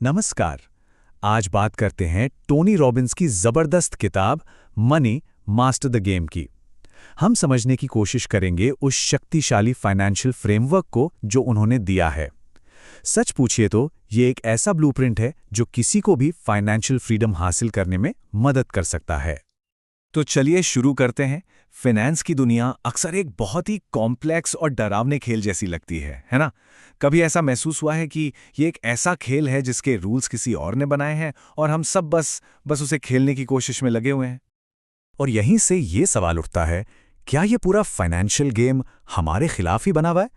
नमस्कार। आज बात करते हैं टोनी रॉबिन्स की जबरदस्त किताब मनी मास्टर द गेम की। हम समझने की कोशिश करेंगे उस शक्तिशाली फाइनेंशियल फ्रेमवर्क को जो उन्होंने दिया है। सच पूछिए तो ये एक ऐसा ब्लूप्रिंट है जो किसी को भी फाइनेंशियल फ्रीडम हासिल करने में मदद कर सकता है। तो चलिए शुरू करते हैं। फाइनेंस की दुनिया अक्सर एक बहुत ही कॉम्प्लेक्स और डरावने खेल जैसी लगती है ना? कभी ऐसा महसूस हुआ है कि ये एक ऐसा खेल है जिसके रूल्स किसी और ने बनाए हैं और हम सब बस उसे खेलने की कोशिश में लगे हुए हैं। और यहीं से ये सवाल उठता है, क्या ये पूरा फाइनेंशियल गेम हमारे खिलाफ ही बना हुआ है?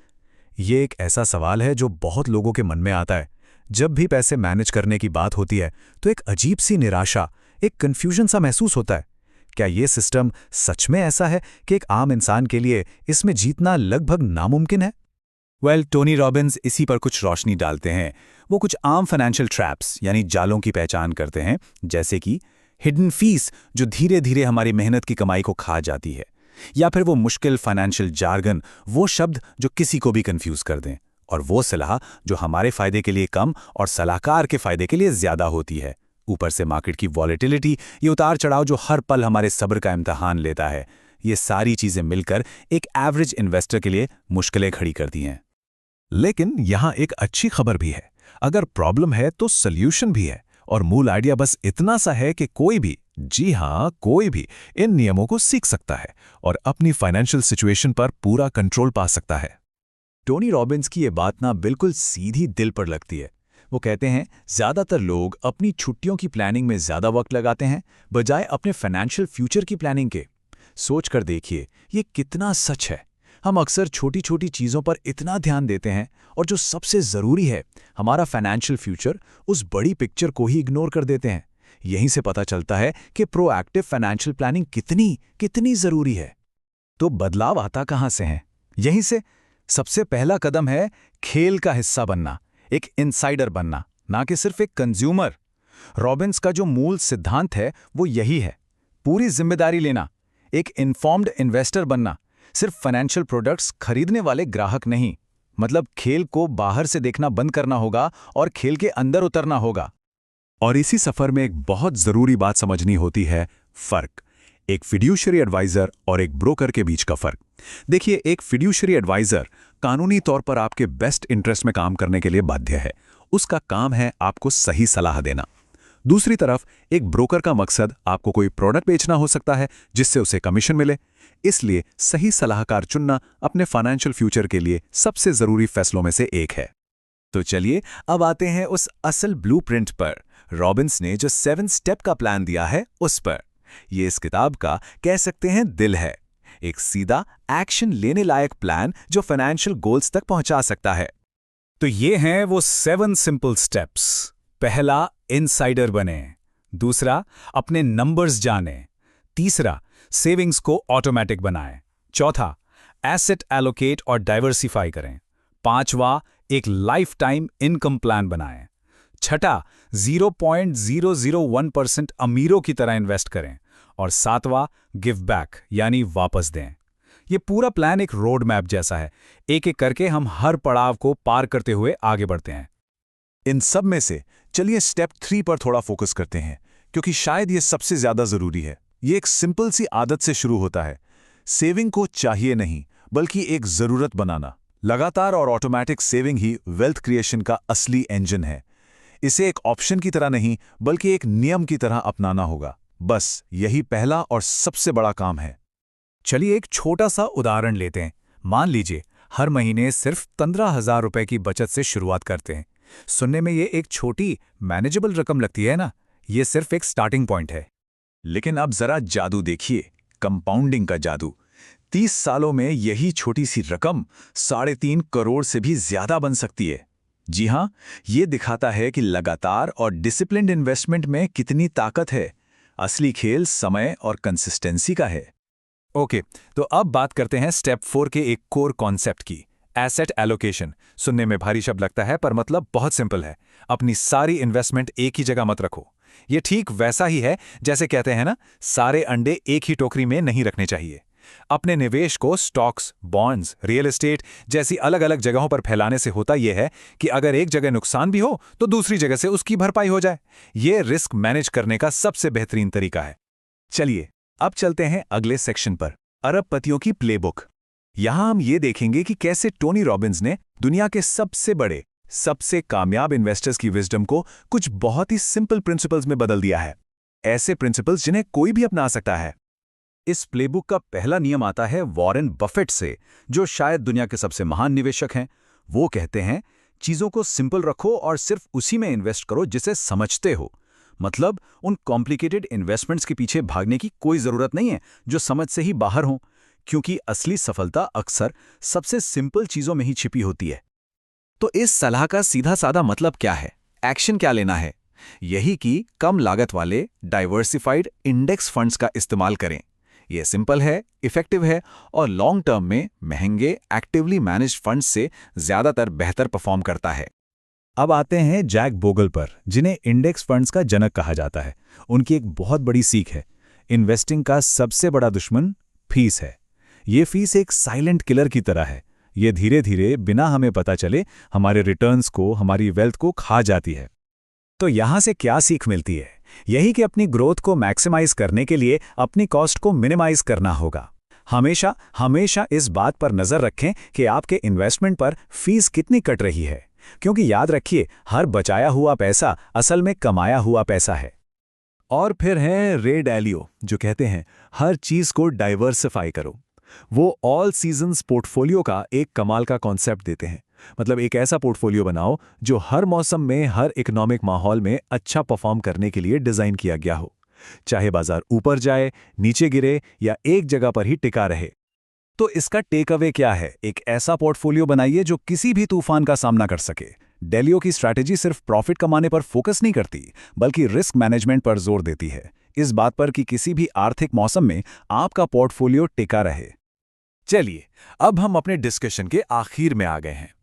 ये एक ऐसा सवाल है जो बहुत लोगों के मन में आता है। जब भी पैसे मैनेज करने की बात होती है तो एक अजीब सी निराशा, एक कन्फ्यूजन सा महसूस होता है। क्या ये सिस्टम सच में ऐसा है कि एक आम इंसान के लिए इसमें जीतना लगभग नामुमकिन है? टोनी रॉबिन्स इसी पर कुछ रोशनी डालते हैं। वो कुछ आम फाइनेंशियल ट्रैप्स यानी जालों की पहचान करते हैं, जैसे कि हिडन फीस जो धीरे धीरे हमारी मेहनत की कमाई को खा जाती है, या फिर वो मुश्किल फाइनेंशियल जार्गन, वो शब्द जो किसी को भी कंफ्यूज कर दें, और वो सलाह जो हमारे फायदे के लिए कम और सलाहकार के फायदे के लिए ज्यादा होती है। ऊपर से मार्केट की वॉलेटिलिटी, ये उतार चढ़ाव जो हर पल हमारे सब्र का इम्तिहान लेता है, ये सारी चीजें मिलकर एक एवरेज इन्वेस्टर के लिए मुश्किलें खड़ी करती हैं। लेकिन यहां एक अच्छी खबर भी है। अगर प्रॉब्लम है तो सॉल्यूशन भी है, और मूल आइडिया बस इतना सा है कि कोई भी, जी हां कोई भी, इन नियमों को सीख सकता है और अपनी फाइनेंशियल सिचुएशन पर पूरा कंट्रोल पा सकता है। टोनी रॉबिन्स की ये बात ना बिल्कुल सीधी दिल पर लगती है। वो कहते हैं, ज्यादातर लोग अपनी छुट्टियों की प्लानिंग में ज्यादा वक्त लगाते हैं बजाय अपने फाइनेंशियल फ्यूचर की प्लानिंग के। सोच कर देखिए, ये कितना सच है। हम अक्सर छोटी छोटी चीज़ों पर इतना ध्यान देते हैं और जो सबसे ज़रूरी है, हमारा फाइनेंशियल फ्यूचर, उस बड़ी पिक्चर को ही इग्नोर कर देते हैं। यहीं से पता चलता है कि प्रोएक्टिव फाइनेंशियल प्लानिंग कितनी ज़रूरी है। तो बदलाव आता कहाँ से है? यहीं से। सबसे पहला कदम है खेल का हिस्सा बनना, एक इनसाइडर बनना, ना कि सिर्फ एक कंज्यूमर। रॉबिन्स का जो मूल सिद्धांत है वो यही है, पूरी जिम्मेदारी लेना, एक इन्फॉर्म्ड इन्वेस्टर बनना, सिर्फ फाइनेंशियल प्रोडक्ट्स खरीदने वाले ग्राहक नहीं। मतलब खेल को बाहर से देखना बंद करना होगा और खेल के अंदर उतरना होगा। और इसी सफर में एक बहुत जरूरी बात समझनी होती है, फर्क। एक फिड्यूशियरी एडवाइजर और एक ब्रोकर के बीच का फर्क। देखिए, एक फिड्यूशियरी एडवाइजर कानूनी तौर पर आपके बेस्ट इंटरेस्ट में काम करने के लिए बाध्य है। उसका काम है आपको सही सलाह देना। दूसरी तरफ एक ब्रोकर का मकसद आपको कोई प्रोडक्ट बेचना हो सकता है जिससे उसे कमीशन मिले। इसलिए सही सलाहकार चुनना अपने फाइनेंशियल फ्यूचर के लिए सबसे जरूरी फैसलों में से एक है। तो चलिए अब आते हैं उस असल ब्लूप्रिंट पर। रॉबिन्स ने जो 7 स्टेप का प्लान दिया है उस पर। ये इस किताब का, कह सकते हैं, दिल है। एक सीधा एक्शन लेने लायक प्लान जो फाइनेंशियल गोल्स तक पहुंचा सकता है। तो ये हैं वो 7 सिंपल स्टेप्स। पहला, इनसाइडर बने। दूसरा, अपने नंबर्स जाने। तीसरा, सेविंग्स को ऑटोमेटिक बनाएं। चौथा, एसेट एलोकेट और डाइवर्सिफाई करें। पांचवा, एक लाइफ टाइम इनकम प्लान बनाएं। छठा, 0.001% अमीरों की तरह इन्वेस्ट करें। और सातवां, गिव बैक यानी वापस दें। ये पूरा प्लान एक रोड मैप जैसा है। एक एक करके हम हर पड़ाव को पार करते हुए आगे बढ़ते हैं। इन सब में से चलिए स्टेप 3 पर थोड़ा फोकस करते हैं, क्योंकि शायद ये सबसे ज्यादा जरूरी है। ये एक सिंपल सी आदत से शुरू होता है। सेविंग को चाहिए नहीं, बल्कि एक जरूरत बनाना। लगातार और ऑटोमेटिक सेविंग ही वेल्थ क्रिएशन का असली इंजन है। इसे एक ऑप्शन की तरह नहीं, बल्कि एक नियम की तरह अपनाना होगा। बस यही पहला और सबसे बड़ा काम है। चलिए एक छोटा सा उदाहरण लेते हैं। मान लीजिए हर महीने सिर्फ 15,000 रुपए की बचत से शुरुआत करते हैं। सुनने में ये एक छोटी मैनेजेबल रकम लगती है ना? ये सिर्फ एक स्टार्टिंग पॉइंट है। लेकिन अब जरा जादू देखिए, कंपाउंडिंग का जादू। 30 सालों में यही छोटी सी रकम 3.5 करोड़ से भी ज्यादा बन सकती है। जी हां, ये दिखाता है कि लगातार और डिसिप्लिन्ड इन्वेस्टमेंट में कितनी ताकत है। असली खेल समय और कंसिस्टेंसी का है। ओके, तो अब बात करते हैं स्टेप 4 के एक कोर कॉन्सेप्ट की, एसेट एलोकेशन। सुनने में भारी शब्द लगता है, पर मतलब बहुत सिंपल है। अपनी सारी इन्वेस्टमेंट एक ही जगह मत रखो। ये ठीक वैसा ही है जैसे कहते हैं ना, सारे अंडे एक ही टोकरी में नहीं रखने चाहिए। अपने निवेश को स्टॉक्स, बॉन्ड्स, रियल एस्टेट जैसी अलग-अलग जगहों पर फैलाने से होता यह है कि अगर एक जगह नुकसान भी हो तो दूसरी जगह से उसकी भरपाई हो जाए। ये रिस्क मैनेज करने का सबसे बेहतरीन तरीका है। चलिए अब चलते हैं अगले सेक्शन पर, अरबपतियों की प्लेबुक। यहां हम ये देखेंगे कि कैसे टोनी रॉबिन्स ने दुनिया के सबसे बड़े, सबसे कामयाब इन्वेस्टर्स की विजडम को कुछ बहुत ही सिंपल प्रिंसिपल्स में बदल दिया है। ऐसे प्रिंसिपल्स जिन्हें कोई भी अपना सकता है। इस प्लेबुक का पहला नियम आता है वॉरेन बफेट से, जो शायद दुनिया के सबसे महान निवेशक हैं। वो कहते हैं, चीजों को सिंपल रखो और सिर्फ उसी में इन्वेस्ट करो जिसे समझते हो। मतलब उन कॉम्प्लिकेटेड इन्वेस्टमेंट्स के पीछे भागने की कोई जरूरत नहीं है जो समझ से ही बाहर हो, क्योंकि असली सफलता अक्सर सबसे सिंपल चीजों में ही छिपी होती है। तो इस सलाह का सीधा साधा मतलब क्या है? एक्शन क्या लेना है? यही कि कम लागत वाले डाइवर्सिफाइड इंडेक्स फंड्स का इस्तेमाल करें। यह सिंपल है, इफेक्टिव है और लॉन्ग टर्म में महंगे एक्टिवली मैनेज्ड फंड्स से ज्यादातर बेहतर परफॉर्म करता है। अब आते हैं जैक बोगल पर, जिन्हें इंडेक्स फंड्स का जनक कहा जाता है। उनकी एक बहुत बड़ी सीख है, इन्वेस्टिंग का सबसे बड़ा दुश्मन फीस है। ये फीस एक साइलेंट किलर की तरह है। ये धीरे धीरे बिना हमें पता चले हमारे रिटर्न्स को, हमारी वेल्थ को खा जाती है। तो यहां से क्या सीख मिलती है? यही कि अपनी ग्रोथ को मैक्सिमाइज करने के लिए अपनी कॉस्ट को मिनिमाइज करना होगा। हमेशा हमेशा इस बात पर नजर रखें कि आपके इन्वेस्टमेंट पर फीस कितनी कट रही है, क्योंकि याद रखिए, हर बचाया हुआ पैसा असल में कमाया हुआ पैसा है। और फिर है रे डैलियो, जो कहते हैं हर चीज को डाइवर्सिफाई करो। वो ऑल सीजन्स पोर्टफोलियो का एक कमाल का कॉन्सेप्ट देते हैं। मतलब एक ऐसा पोर्टफोलियो बनाओ जो हर मौसम में, हर इकोनॉमिक माहौल में अच्छा परफॉर्म करने के लिए डिजाइन किया गया हो, चाहे बाजार ऊपर जाए, नीचे गिरे या एक जगह पर ही टिका रहे। तो इसका टेक अवे क्या है? एक ऐसा पोर्टफोलियो बनाइए जो किसी भी तूफान का सामना कर सके। डेलियो की स्ट्रैटेजी सिर्फ प्रॉफिट कमाने पर फोकस नहीं करती, बल्कि रिस्क मैनेजमेंट पर जोर देती है, इस बात पर कि किसी भी आर्थिक मौसम में आपका पोर्टफोलियो टिका रहे। चलिए, अब हम अपने डिस्कशन के आखिर में आ गए हैं।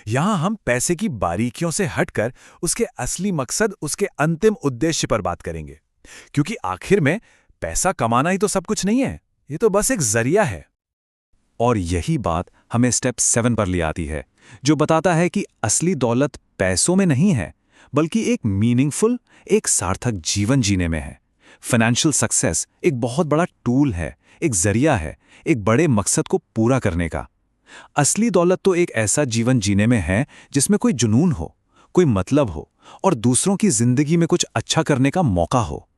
यहां हम पैसे की बारीकियों से हटकर उसके असली मकसद, उसके अंतिम उद्देश्य पर बात करेंगे, क्योंकि आखिर में पैसा कमाना ही तो सब कुछ नहीं है, ये तो बस एक जरिया है। और यही बात हमें स्टेप 7 पर ले आती है, जो बताता है कि असली दौलत पैसों में नहीं है, बल्कि एक मीनिंगफुल, एक सार्थक जीवन जीने में है। फाइनेंशियल सक्सेस एक बहुत बड़ा टूल है, एक जरिया है, एक बड़े मकसद को पूरा करने का। असली दौलत तो एक ऐसा जीवन जीने में है जिसमें कोई जुनून हो, कोई मतलब हो और दूसरों की जिंदगी में कुछ अच्छा करने का मौका हो।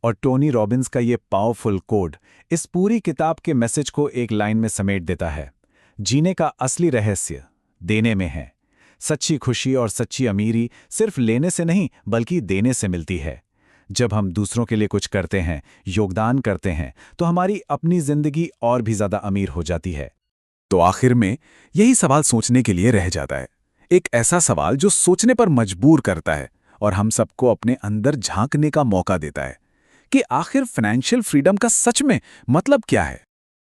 और टोनी रॉबिन्स का ये पावरफुल कोड इस पूरी किताब के मैसेज को एक लाइन में समेट देता है। जीने का असली रहस्य देने में है। सच्ची खुशी और सच्ची अमीरी सिर्फ लेने से नहीं, बल्कि देने से मिलती है। जब हम दूसरों के लिए कुछ करते हैं, योगदान करते हैं, तो हमारी अपनी जिंदगी और भी ज्यादा अमीर हो जाती है। तो आखिर में यही सवाल सोचने के लिए रह जाता है, एक ऐसा सवाल जो सोचने पर मजबूर करता है और हम सबको अपने अंदर झांकने का मौका देता है कि आखिर फाइनेंशियल फ्रीडम का सच में मतलब क्या है।